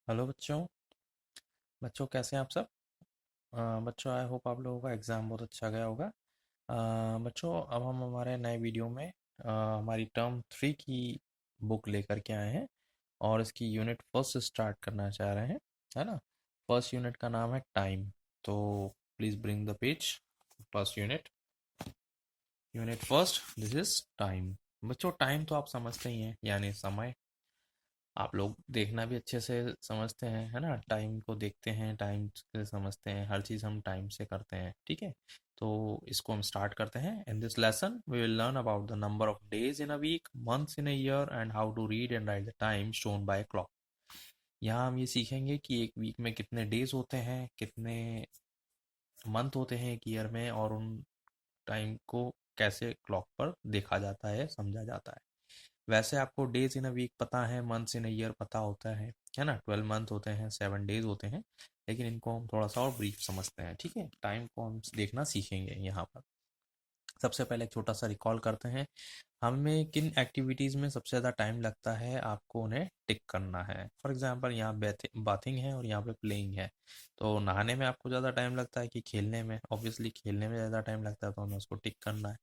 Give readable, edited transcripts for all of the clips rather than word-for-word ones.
Hello बच्चों। बच्चों कैसे हैं आप सब? बच्चों आई होप आप लोगों का एग्ज़ाम बहुत अच्छा गया होगा। बच्चों अब हम हमारे नए वीडियो में हमारी टर्म 3 की बुक लेकर के आए हैं और इसकी यूनिट फर्स्ट से स्टार्ट करना चाह रहे हैं, है ना। फर्स्ट यूनिट का नाम है टाइम। तो please bring the page. First unit, unit first, this is time. बच्चों टाइम तो आप समझते ही हैं, यानी समय। आप लोग देखना भी अच्छे से समझते हैं, है ना। टाइम को देखते हैं, टाइम से समझते हैं, हर चीज़ हम टाइम से करते हैं, ठीक है। तो इसको हम स्टार्ट करते हैं। In this lesson we will learn about the number of days in a week, months in a year and how to read and write the time shown by clock. यहाँ हम ये सीखेंगे कि एक वीक में कितने डेज होते हैं, कितने मंथ होते हैं एक ईयर में, और उन टाइम को कैसे क्लॉक पर देखा जाता है, समझा जाता है। वैसे आपको डेज इन अ वीक पता है, मंथ्स इन अ ईयर पता होता है ना। 12 मंथ होते हैं, 7 डेज होते हैं, लेकिन इनको हम थोड़ा सा और ब्रीफ समझते हैं, ठीक है। टाइम को हम देखना सीखेंगे यहाँ पर। सबसे पहले एक छोटा सा रिकॉल करते हैं, हमें किन एक्टिविटीज़ में सबसे ज़्यादा टाइम लगता है, आपको उन्हें टिक करना है। फॉर एग्जांपल यहाँ बाथिंग है और यहाँ पे प्लेइंग है। तो नहाने में आपको ज़्यादा टाइम लगता है कि खेलने में? ऑब्वियसली खेलने में ज़्यादा टाइम लगता है, तो हमें उसको टिक करना है।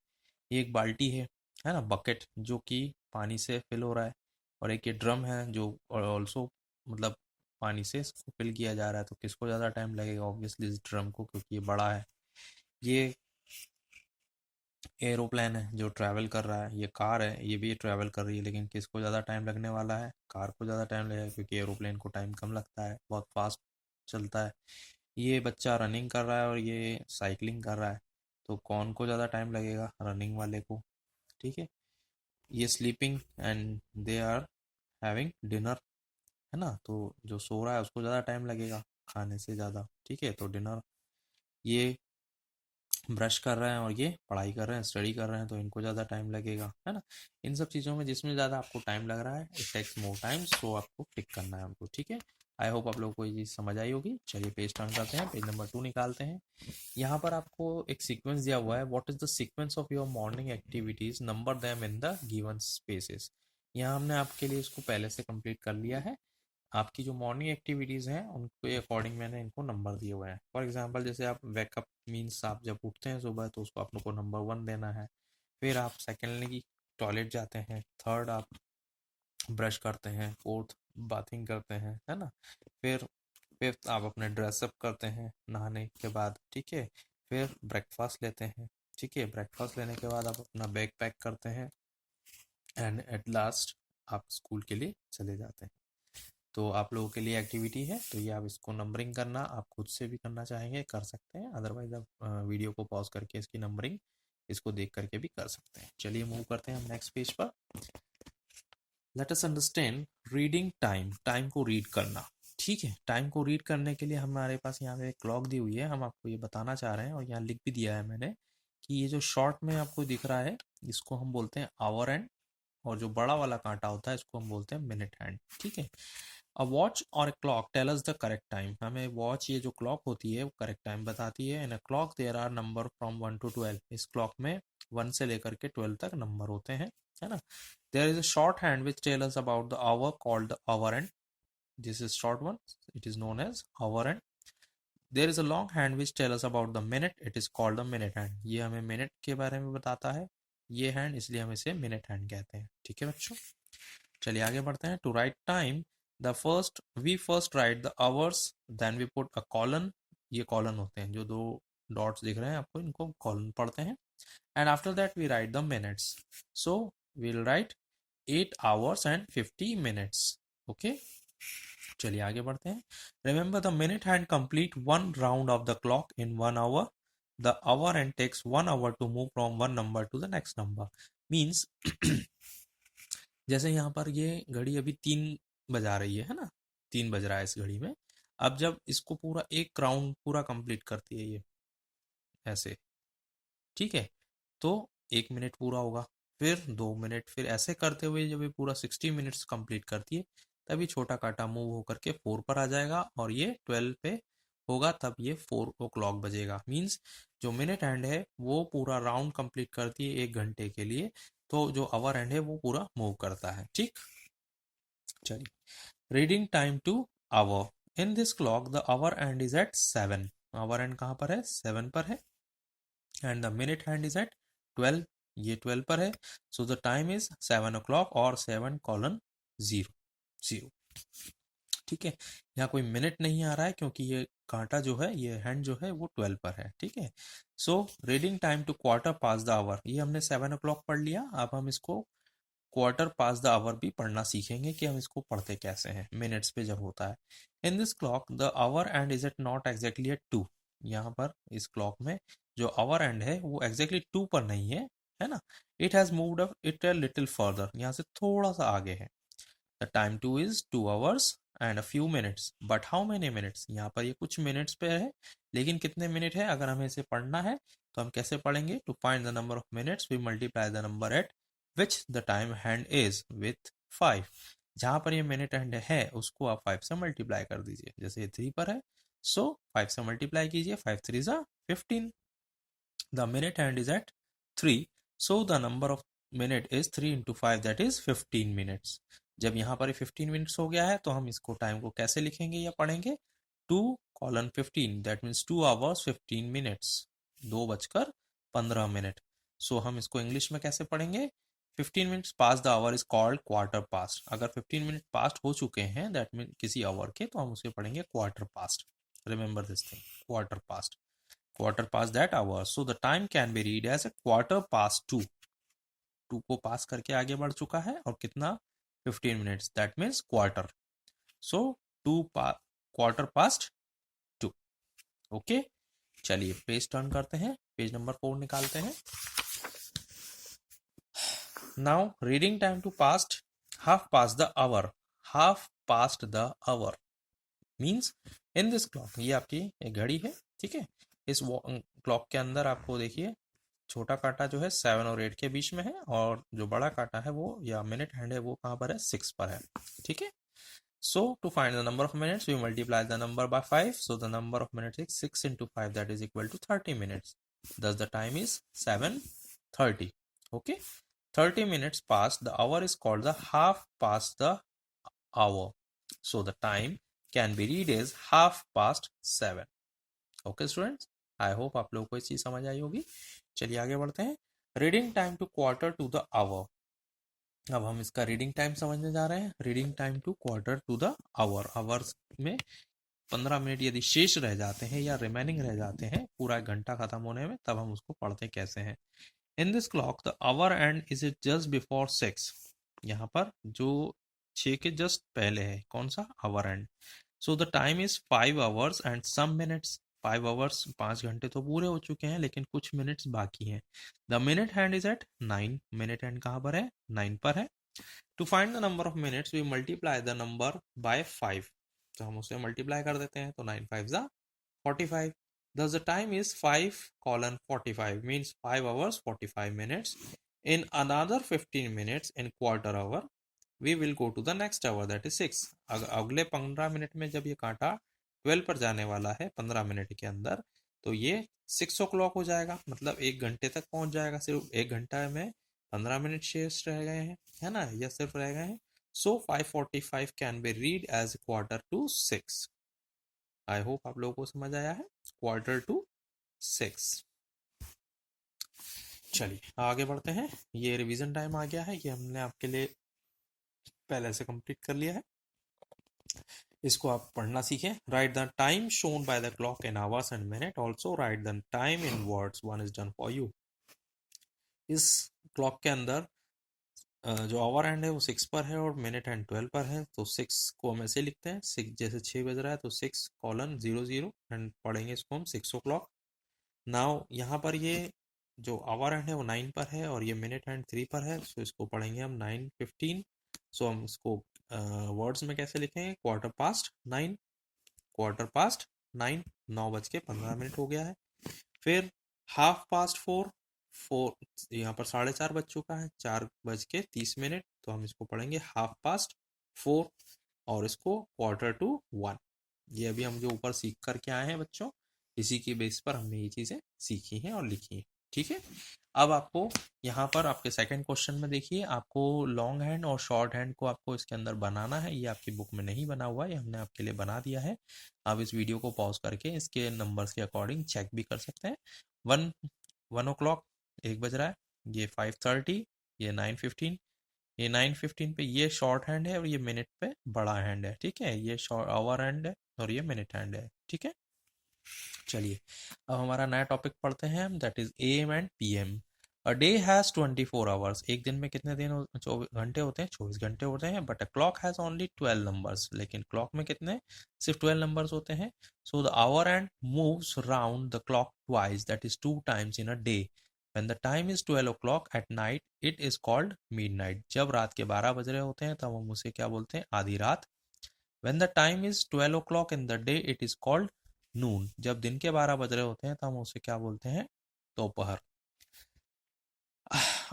ये एक बाल्टी है ना, बकेट, जो कि पानी से फिल हो रहा है। और एक ये ड्रम है जो ऑल्सो मतलब पानी से इसको फिल किया जा रहा है। तो किसको ज़्यादा टाइम लगेगा? ऑब्वियसली इस ड्रम को, क्योंकि ये बड़ा है। ये एरोप्लेन है जो ट्रैवल कर रहा है। ये कार है, ये भी ट्रैवल कर रही है, लेकिन किसको ज़्यादा टाइम लगने वाला है? कार को ज़्यादा टाइम लगेगा, क्योंकि एरोप्लेन को टाइम कम लगता है, बहुत फास्ट चलता है। ये बच्चा रनिंग कर रहा है और ये साइकिलिंग कर रहा है। तो कौन को ज़्यादा टाइम लगेगा? रनिंग वाले को, ठीक है। ये sleeping and they are having dinner, है ना। तो जो सो रहा है उसको ज़्यादा टाइम लगेगा खाने से ज़्यादा, ठीक है, तो डिनर। ये ब्रश कर रहे हैं और ये पढ़ाई कर रहे हैं, स्टडी कर रहे हैं, तो इनको ज़्यादा टाइम लगेगा, है ना। इन सब चीज़ों में जिसमें ज़्यादा आपको टाइम लग रहा है, इट टेक्स मोर टाइम, सो आपको टिक करना है हमको, ठीक है। आई होप आप लोगों को ये चीज़ समझ आई होगी। चलिए पेज टर्न करते हैं, पेज नंबर 2 निकालते हैं। यहाँ पर आपको एक सीक्वेंस दिया हुआ है, what is the sequence of your morning activities, number them in the given spaces. यहाँ हमने आपके लिए इसको पहले से कंप्लीट कर लिया है। आपकी जो मॉर्निंग एक्टिविटीज़ हैं उनके अकॉर्डिंग मैंने इनको नंबर दिए हुए हैं। फॉर एग्जांपल जैसे आप वेकअप मीन्स आप जब उठते हैं सुबह, तो उसको आप लोग को नंबर 1 देना है। फिर आप सेकेंडली टॉयलेट जाते हैं, थर्ड आप ब्रश करते हैं, फोर्थ बाथिंग करते हैं, है ना। फिर फिफ्थ आप अपने ड्रेसअप करते हैं नहाने के बाद, ठीक है। फिर ब्रेकफास्ट लेते हैं, ठीक है। ब्रेकफास्ट लेने के बाद आप अपना बैग पैक करते हैं, एंड एट लास्ट आप स्कूल के लिए चले जाते हैं। तो आप लोगों के लिए एक्टिविटी है, तो ये आप इसको नंबरिंग करना, आप खुद से भी करना चाहेंगे कर सकते हैं, अदरवाइज आप वीडियो को पॉज करके इसकी नंबरिंग इसको देख करके भी कर सकते हैं। चलिए मूव करते हैं हम नेक्स्ट पेज पर। Let us understand reading time, time को रीड करना, ठीक है। टाइम को रीड करने के लिए हमारे पास यहाँ पे एक क्लॉक दी हुई है, हम आपको ये बताना चाह रहे हैं, और यहाँ लिख भी दिया है मैंने कि ये जो शॉर्ट में आपको दिख रहा है, इसको हम बोलते हैं आवर एंड, और जो बड़ा वाला कांटा होता है इसको हम बोलते हैं मिनट हैंड, ठीक है। अ वॉच और clock tell us the correct time, हमें वॉच, ये जो क्लॉक होती है वो करेक्ट टाइम बताती है। In a clock there are number from 1 to 12, इस क्लॉक में 1 से लेकर के 12 तक नंबर होते हैं, है ना। There is a short hand which tell us about the hour called the hour hand, this is short one, it is known as hour hand. There is a long hand which tell us about the minute, it is called the minute hand, ये हमें minute के बारे में बताता है ये hand, इसलिए हम इसे मिनट हैंड कहते हैं, ठीक है बच्चों। चलिए आगे बढ़ते हैं। To write time, the first we first write the hours, then we put a colon, ये कॉलन होते हैं, जो दो डॉट्स दिख रहे हैं आपको, इनको कॉलन पढ़ते हैं। And after that we write the minutes, so we'll write 8 hours and 50 minutes, okay. चलिए आगे बढ़ते हैं। Remember the minute hand complete 1 round of the clock in 1 hour, the hour hand takes 1 hour to move from one number to the next number. Means जैसे यहाँ पर ये घड़ी अभी 3 बजा रही है ना, 3 बज रहा है इस घड़ी में। अब जब इसको पूरा एक राउंड पूरा कंप्लीट करती है ये ऐसे, ठीक है, तो 1 मिनट पूरा होगा, फिर 2 मिनट, फिर ऐसे करते हुए जब ये पूरा 60 मिनट्स कंप्लीट करती है, तभी छोटा कांटा मूव होकर के 4 पर आ जाएगा, और ये 12 पे होगा, तब ये 4 o'clock बजेगा। मीन्स जो मिनट हैंड है वो पूरा राउंड कंप्लीट करती है 1 घंटे के लिए, तो जो आवर हैंड है वो पूरा मूव करता है, ठीक। चलिए reading time to hour. In this clock the hour hand is at 7. hour hand कहाँ पर है? 7 पर है. And the minute hand is at 12. ये 12 पर है. So the time is 7 o'clock or 7:0. ठीक है, यहाँ कोई मिनट नहीं आ रहा है क्योंकि ये कांटा जो है, ये हैंड जो है वो 12 पर है. ठीक है. So reading time to quarter past the hour, ये हमने 7 o'clock पढ़ लिया. अब हम इसको क्वार्टर पास द आवर भी पढ़ना सीखेंगे कि हम इसको पढ़ते कैसे हैं मिनट्स पे जब होता है. In this clock the hour hand is at not exactly at 2. यहाँ पर इस क्लॉक में जो आवर एंड है वो एग्जैक्टली 2 पर नहीं है ना. It has moved up it a little further, यहाँ से थोड़ा सा आगे है. The time two is 2 hours and a few minutes. But how many minutes, यहाँ पर ये कुछ मिनट्स पे है, लेकिन कितने मिनट है अगर हमें इसे पढ़ना है तो हम कैसे पढ़ेंगे? To find the number of minutes we multiply the number at which the time hand is with 5. जहां पर ये मिनट हैंड है उसको आप 5 से मल्टीप्लाई कर दीजिए. जैसे ये 3 पर है, सो 5 से मल्टीप्लाई कीजिए. 5 3 जा 15. The minute hand is at 3, so the number of minute is 3 into 5 that is 15 minutes. जब यहाँ पर 15 मिनट्स हो गया है तो हम इसको टाइम को कैसे लिखेंगे या पढ़ेंगे? 2:15 दैट मीन्स 2 hours 15 minutes. 2:15. सो हम इसको इंग्लिश में कैसे पढ़ेंगे? 15 minutes pass the our is called quarter past. अगर 15 मिनट पास्ट हो चुके हैं दैट मीन किसी आवर के, तो हम उसे पढ़ेंगे quarter past. Remember this thing, quarter past. quarter past that hour, so the time can be read as a quarter past 2. 2 को पास करके आगे बढ़ चुका है और कितना? 15 minutes, that means quarter. So 2 quarter past 2. Okay, चलिए पेज टर्न करते हैं, पेज नंबर 4 निकालते हैं. Now reading time to past half past the hour. half past the hour means in this clock, ये आपकी एक घड़ी है. ठीक है, इस क्लॉक के अंदर आपको देखिए छोटा कांटा जो है 7 और 8 के बीच में है, और जो बड़ा कांटा है वो या मिनट हैंड है वो कहाँ पर है? 6 पर है. ठीक है. So to find the number of minutes we multiply the number by 5. So the number of minutes is 6 into 5 that is equal to 30 minutes. thus the time is 7:30. okay, 30 minutes past the hour is called the half past the hour. so the time can be read as half past 7. Okay students, I hope आप लोगों को ये चीज समझ आई होगी. चलिए आगे बढ़ते हैं. Reading time to quarter to the hour. अब हम इसका रीडिंग टाइम समझने जा रहे हैं. Reading time to quarter to the hour. Hours में 15 मिनट यदि शेष रह जाते हैं या रिमेनिंग रह जाते हैं पूरा एक घंटा खत्म होने में, तब हम उसको पढ़ते कैसे हैं. In this clock the hour hand is it just before 6. यहाँ पर जो 6 के जस्ट पहले है कौन सा? Hour hand. So the time is 5 hours and some minutes. 5 hours 5 घंटे तो पूरे हो चुके हैं, लेकिन कुछ मिनट्स बाकी हैं. The minute hand is at 9. Minute hand कहाँ पर है? 9 पर है. To find the number of minutes we multiply the number by 5. तो हम उसे मल्टीप्लाई कर देते हैं, तो 9 5 जा 45. Thus the time is 5:45 means 5 hours 45 minutes. In another 15 minutes in quarter hour we will go to the next hour that is 6. अगले 15 minute में जब ये कांटा 12 पर जाने वाला है 15 मिनट के अंदर, तो ये 6 o'clock हो जाएगा. मतलब एक घंटे तक पहुंच जाएगा. सिर्फ एक घंटा में 15 मिनट शेष रह गए हैं, है ना, या सिर्फ रह गए हैं. So 5:45 can be read as quarter to 6. I hope आप लोगों को समझ आया है. Quarter to 6. चलिए आगे बढ़ते हैं. ये रिवीजन टाइम आ गया है, ये हमने आपके लिए पहले से कंप्लीट कर लिया है. इसको आप पढ़ना सीखें. Right the time shown by the clock in hours and minute. Also right the time in words. One is done for you. इस क्लॉक के अंदर जो आवर हैंड है वो 6 पर है और मिनट हैंड 12 पर है. तो 6 को हम ऐसे लिखते हैं, 6 जैसे 6 बज रहा है तो 6:00 एंड पढ़ेंगे इसको हम 6 o'clock. नाउ यहाँ पर ये जो आवर हैंड है वो 9 पर है और ये मिनट हैंड 3 पर है. सो इसको पढ़ेंगे हम 9:15. सो हम इसको वर्ड्स में कैसे लिखेंगे? Quarter past 9. क्वार्टर पास्ट 9, 9:15 हो गया है. फिर हाफ पास्ट 4. यहाँ पर 4:30 बज चुका है, 4:30. तो हम इसको पढ़ेंगे हाफ पास्ट 4 और इसको क्वार्टर टू 1. ये अभी हम जो ऊपर सीख करके आए हैं बच्चों, इसी की बेस पर हमने ये चीजें सीखी हैं और लिखी हैं. ठीक है। अब आपको यहाँ पर आपके सेकंड क्वेश्चन में देखिए, आपको लॉन्ग हैंड और शॉर्ट हैंड को आपको इसके अंदर बनाना है। ये आपकी बुक में नहीं बना हुआ है, ये हमने आपके लिए बना दिया है। आप इस वीडियो को पॉज करके इसके नंबर्स के अकॉर्डिंग चेक भी कर सकते हैं। 1 o'clock 1 बज रहा है, ये 5:30, ये 9:15, ये 9:15 पे ये शॉर्ट हैंड है और ये मिनट पे बड़ा हैंड है। ठीक है, ये शॉर्ट आवर हैंड है और ये मिनट हैंड है। ठीक है, चलिए अब हमारा नया टॉपिक पढ़ते हैं हम, that is am and PM. A day has 24 hours. एक दिन में कितने दिन 24 घंटे होते हैं? 24 घंटे होते हैं। But a clock has only 12 numbers. लेकिन क्लॉक में कितने? सिर्फ 12 नंबर्स होते हैं। So the hour and moves round the clock twice, that is 2 times in a day. When the time is 12 o'clock at night, it is called midnight. जब रात के 12 बज रहे होते हैं तब हम उसे क्या बोलते हैं? आधी रात। When the time is 12 o'clock in the day, it is called नून। जब दिन के 12 बज रहे होते हैं तो हम उसे क्या बोलते हैं? दोपहर।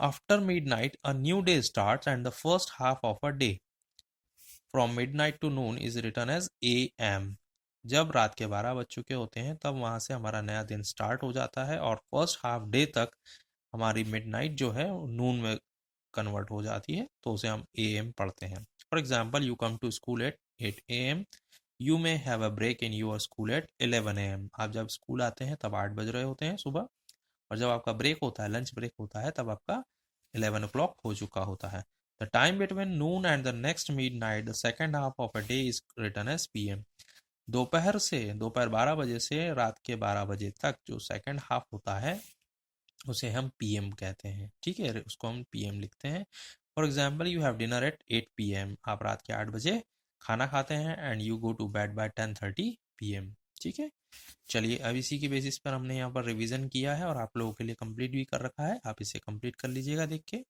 After midnight a new day starts and the first half of a day from midnight to noon is written as A M. जब रात के 12 बज चुके होते हैं तब वहां से हमारा नया दिन स्टार्ट हो जाता है और फर्स्ट हाफ डे तक हमारी मिडनाइट जो है नून में कन्वर्ट हो जाती है, तो उसे हम ए एम पढ़ते हैं। For example, you come to school at 8 AM, you may have a break in your school at 11 AM। आप जब स्कूल आते हैं तब 8 बज रहे होते हैं सुबह, और जब आपका ब्रेक होता है, लंच ब्रेक होता है, तब आपका 11 o'clock हो चुका होता है। The time between noon and the next midnight the second half of a day is written as PM. दोपहर 12 बजे से रात के 12 बजे तक जो सेकेंड हाफ होता है उसे हम पीएम कहते हैं। ठीक है, उसको हम पीएम लिखते हैं। For example, you have dinner eight 8 PM। आप रात के 8 बजे खाना खाते हैं and you go to bed by 10:30 PM। ठीक है, चलिए अब इसी की बेसिस पर हमने यहाँ पर रिवीजन किया है और आप लोगों के लिए कंप्लीट भी कर रखा है। आप इसे कंप्लीट कर लीजिएगा देख के।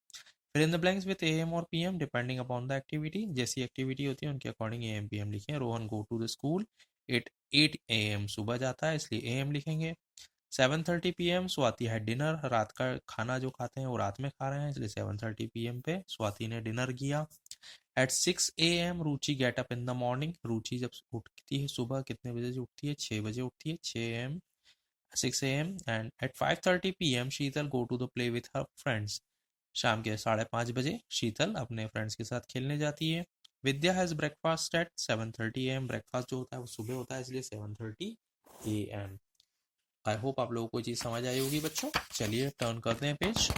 फिर in the blanks with AM और PM depending upon the activity. जैसी एक्टिविटी होती है उनके अकॉर्डिंग एएम पीएम लिखें। Rohan go to the school at 8 AM। सुबह जाता है इसलिए एएम लिखेंगे। 7:30 PM स्वाति है डिनर। रात का खाना जो खाते हैं वो रात में खा रहे हैं, इसलिए 7:30 PM पे स्वाति ने डिनर किया। At 6 AM Ruchi get up in the morning. Ruchi जब उठती है सुबह कितने बजे से उठती है? 6 बजे उठती है। 6 AM 6 AM। And at 5:30 PM Sheetal go to the play with her friends. शाम के 5:30 बजे शीतल अपने फ्रेंड्स के साथ खेलने जाती है। Vidya has breakfast at 7:30 AM। Breakfast जो होता है वो सुबह होता है, इसलिए 7:30 AM। आई होप आप लोगों को चीज़ समझ आई होगी बच्चों। चलिए टर्न करते हैं पेज।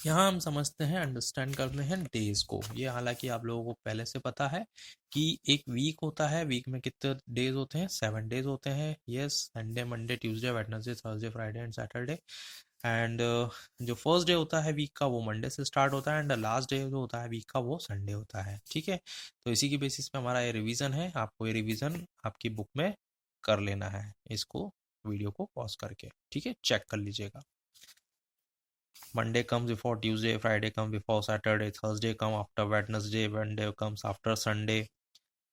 यहाँ हम समझते हैं, अंडरस्टैंड करते हैं डेज को। ये हालांकि आप लोगों को पहले से पता है कि एक वीक होता है, वीक में कितने डेज होते हैं? 7 डेज होते हैं। Yes, Sunday Monday Tuesday Wednesday Thursday Friday and Saturday. And जो फर्स्ट डे होता है वीक का वो मंडे से स्टार्ट होता है एंड लास्ट डे जो होता है वीक का वो संडे होता है। ठीक है, तो इसी की बेसिस पे हमारा ये रिवीजन है। आपको ये रिवीजन आपकी बुक में कर लेना है, इसको वीडियो को पॉज करके। ठीक है, चेक कर लीजिएगा। Monday comes before Tuesday, Friday comes before Saturday, Thursday comes after Wednesday, Wednesday comes after Sunday,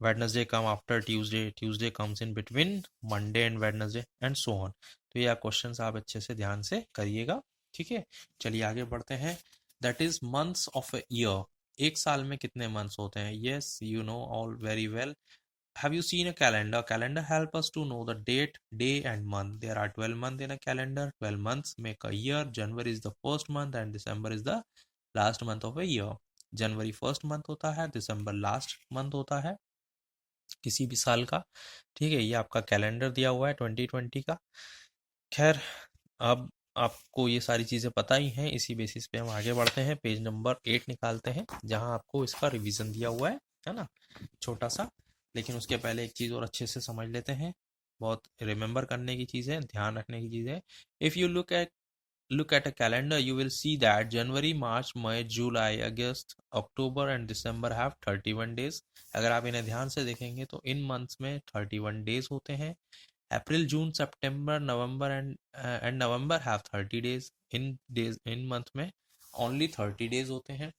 Wednesday comes after Tuesday, Tuesday comes in between Monday and Wednesday and so on। तो ये questions आप अच्छे से ध्यान से करिएगा। ठीक है, चलिए आगे बढ़ते हैं। That is months of a year. एक साल में कितने मंथ्स होते हैं? Yes, you know all very well. Have you seen a calendar? Calendar help us to know the date, day and month. There are 12 months in a calendar. 12 months make a year. January is the first month and December is the last month of a year. January first month होता है, दिसंबर last month होता है किसी भी साल का। ठीक है, ये आपका कैलेंडर दिया हुआ है 2020 का। खैर, अब आपको ये सारी चीज़ें पता ही हैं, इसी बेसिस पे हम आगे बढ़ते हैं। पेज नंबर 8 निकालते हैं जहां आपको इसका रिवीजन दिया हुआ है ना, छोटा सा। लेकिन उसके पहले एक चीज़ और अच्छे से समझ लेते हैं। बहुत रिमेंबर करने की चीज़ है, ध्यान रखने की चीज़ है। If you look at a calendar, you will see that January, March, May, July, August, October and December have 31 days। अगर आप इन्हें ध्यान से देखेंगे तो इन मंथ्स में 31 डेज होते हैं। April, June, September, November and November have 30 days. इन मंथ में ओनली 30 डेज होते हैं।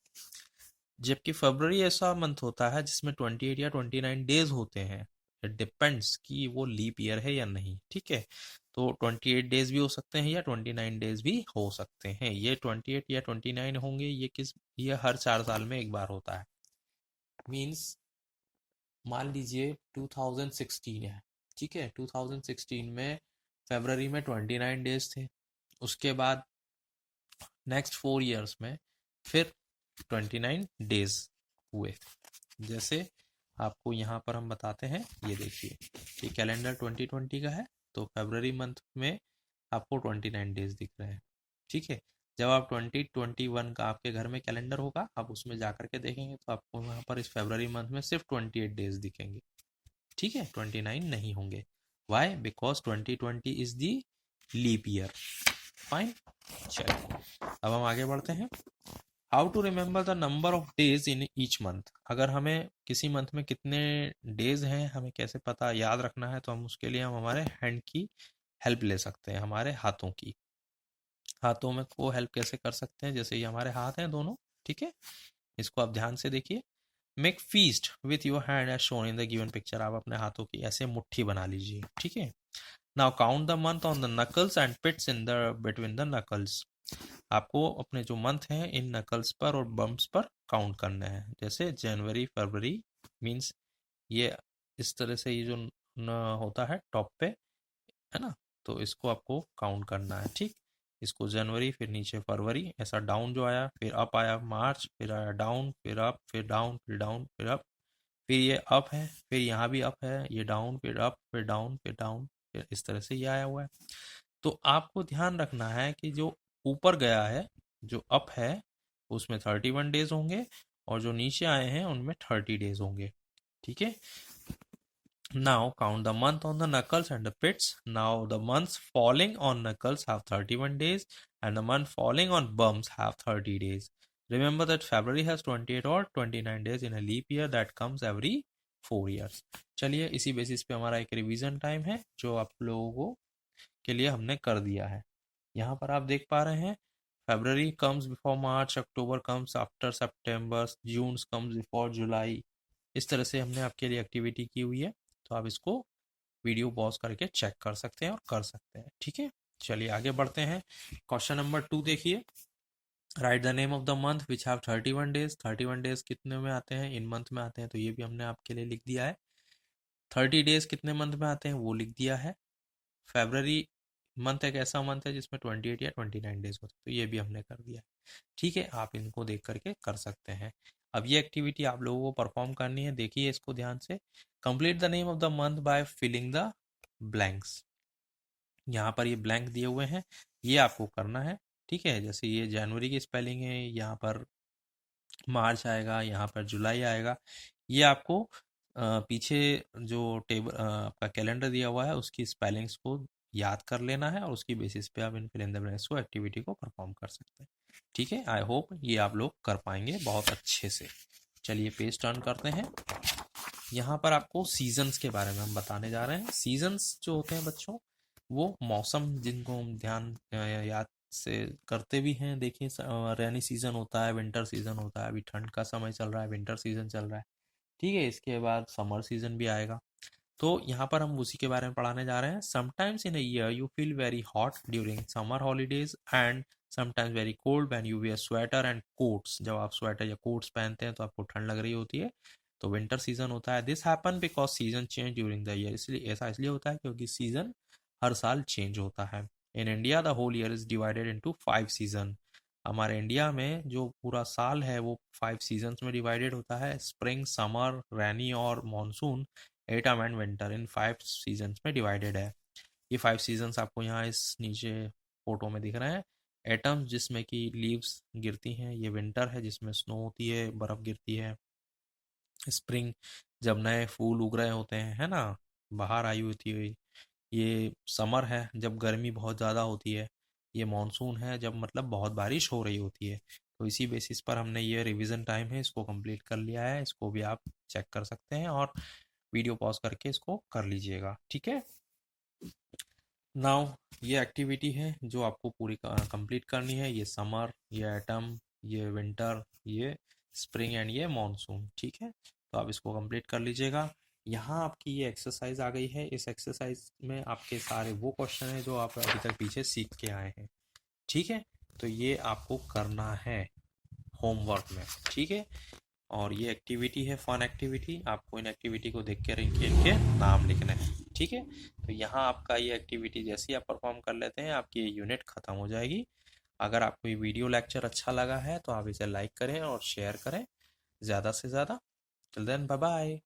जबकि फरवरी ऐसा मंथ होता है जिसमें 28 या 29 डेज होते हैं। इट डिपेंड्स कि वो लीप ईयर है या नहीं। ठीक है, तो 28 डेज भी हो सकते हैं या 29 डेज भी हो सकते हैं। ये 28 या 29 होंगे, ये हर 4 साल में एक बार होता है। मीन्स मान लीजिए 2016 है। ठीक है, 2016 में फरवरी में 29 डेज थे, उसके बाद नेक्स्ट 4 ईयर्स में फिर 29 डेज हुए। जैसे आपको यहाँ पर हम बताते हैं, ये देखिए कि कैलेंडर 2020 का है, तो फरवरी मंथ में आपको 29 डेज दिख रहे हैं। ठीक है, जब आप 2021 का आपके घर में कैलेंडर होगा, आप उसमें जा करके देखेंगे तो आपको यहाँ पर इस फरवरी मंथ में सिर्फ 28 डेज दिखेंगे। ठीक है, 29 नहीं होंगे। Why? Because 2020 is the leap year. Fine, चलिए अब हम आगे बढ़ते हैं। How to remember the number of days in each month. अगर हमें किसी मंथ में कितने डेज हैं हमें कैसे पता याद रखना है, तो हम उसके लिए हम हमारे हैंड की हेल्प ले सकते हैं, हमारे हाथों की। हाथों में को हेल्प कैसे कर सकते हैं, जैसे ये हमारे हाथ हैं दोनों। ठीक है, इसको आप ध्यान से देखिए। Make fist with your hand as shown in the given picture. आप अपने हाथों की ऐसे मुट्ठी बना लीजिए। ठीक है, now count the month on the knuckles and pits in the between the knuckles. आपको अपने जो मंथ हैं इन नकल्स पर और बम्प्स पर काउंट करने हैं। जैसे जनवरी, फरवरी मीन्स ये इस तरह से ये जो न होता है टॉप पे, है ना, तो इसको आपको काउंट करना है। ठीक, इसको जनवरी, फिर नीचे फरवरी, ऐसा डाउन जो आया, फिर अप आया मार्च, फिर आया डाउन, फिर अप, फिर डाउन, फिर डाउन, फिर अप, फिर ये अप है, फिर यहाँ भी अप है, ये डाउन, फिर अप, फिर डाउन, फिर डाउन, फिर इस तरह से ये आया हुआ है। तो आपको ध्यान रखना है कि जो ऊपर गया है, जो अप है, उसमें 31 डेज होंगे, और जो नीचे आए हैं उनमें 30 डेज होंगे। ठीक है, now count the month on the knuckles and the pits. Now the months falling on knuckles have 31 days and the month falling on bumps have 30 days. Remember that February has 28 or 29 days in a leap year that comes every 4 years. चलिए इसी basis पे हमारा एक revision time है जो आप लोगों को के लिए हमने कर दिया है। यहाँ पर आप देख पा रहे हैं, February comes before March, October comes after September, June comes before July। इस तरह से हमने आपके लिए एक्टिविटी की हुई है, तो आप इसको वीडियो पॉज करके चेक कर सकते हैं और कर सकते हैं। ठीक है, चलिए आगे बढ़ते हैं। क्वेश्चन नंबर 2 देखिए। Right the name of the month which have 31 days. 31 days कितने में आते हैं? इन मंथ में आते हैं, तो ये भी हमने आपके लिए लिख दिया है। 30 डेज कितने मंथ में आते हैं वो लिख दिया है। फेबररी मंथ एक ऐसा मंथ है जिसमें 28 या 29 डेज होते हैं, तो ये भी हमने कर दिया है। ठीक है, आप इनको देख करके कर सकते हैं। अब ये एक्टिविटी आप लोगों को परफॉर्म करनी है, देखिए इसको ध्यान से। Complete the name of the month by filling the blanks. यहाँ पर ये ब्लैंक दिए हुए हैं, ये आपको करना है। ठीक है, जैसे ये जनवरी की स्पेलिंग है, यहाँ पर मार्च आएगा, यहाँ पर जुलाई आएगा। ये आपको पीछे जो टेबल आपका कैलेंडर दिया हुआ है उसकी स्पेलिंग्स को याद कर लेना है और उसकी बेसिस पे आप इन फिल इन द ब्लैंक्स को एक्टिविटी को परफॉर्म कर सकते हैं। ठीक है, आई होप ये आप लोग कर पाएंगे बहुत अच्छे से। चलिए पेज टर्न करते हैं। यहाँ पर आपको सीजन्स के बारे में हम बताने जा रहे हैं। सीजन्स जो होते हैं बच्चों, वो मौसम जिनको हम ध्यान याद से करते भी हैं। देखिए रेनी सीजन होता है, विंटर सीजन होता है, अभी ठंड का समय चल रहा है, विंटर सीजन चल रहा है। ठीक है, इसके बाद समर सीजन भी आएगा, तो यहाँ पर हम उसी के बारे में पढ़ाने जा रहे हैं। Sometimes in a year you feel very hot during summer holidays and sometimes very cold when you wear sweater and coats. जब आप स्वेटर या कोट्स पहनते हैं तो आपको ठंड लग रही होती है, तो विंटर सीजन होता है। This happen because season change during the year. इसलिए ऐसा इसलिए होता है क्योंकि सीजन हर साल चेंज होता है। In India the whole year is divided into 5 season. हमारे इंडिया में जो पूरा साल है वो 5 सीजन्स में डिवाइडेड होता है। स्प्रिंग, समर, रेनी और monsoon, atom and winter, in 5 seasons में डिवाइडेड है। ये 5 सीजन्स आपको यहाँ इस नीचे फोटो में दिख रहे हैं। एटम्स जिसमें कि लीव्स गिरती हैं, ये विंटर है जिसमें स्नो होती है, बर्फ गिरती है। स्प्रिंग जब नए फूल उग रहे होते हैं, है ना, बाहर आई होती है। ये समर है जब गर्मी बहुत ज़्यादा होती है। ये मानसून है जब मतलब बहुत बारिश हो रही होती है। तो इसी बेसिस पर हमने ये रिवीजन टाइम है इसको कंप्लीट कर लिया है। इसको भी आप चेक कर सकते हैं और वीडियो पॉज करके इसको कर लीजिएगा। ठीक है, नाउ ये एक्टिविटी है जो आपको पूरी कंप्लीट करनी है। ये समर, ये एटम, ये विंटर, ये स्प्रिंग एंड ये मानसून। ठीक है, तो आप इसको कंप्लीट कर लीजिएगा। यहाँ आपकी ये एक्सरसाइज आ गई है। इस एक्सरसाइज में आपके सारे वो क्वेश्चन हैं जो आप अभी तक पीछे सीख के आए हैं। ठीक है, तो ये आपको करना है होमवर्क में। ठीक है, और ये एक्टिविटी है फन एक्टिविटी। आपको इन एक्टिविटी को देख के इनके नाम लिखने हैं। ठीक है। तो यहाँ आपका ये एक्टिविटी जैसे ही आप परफॉर्म कर लेते हैं आपकी ये यूनिट ख़त्म हो जाएगी। अगर आपको ये वीडियो लेक्चर अच्छा लगा है तो आप इसे लाइक करें और शेयर करें ज़्यादा से ज़्यादा। Till then bye bye.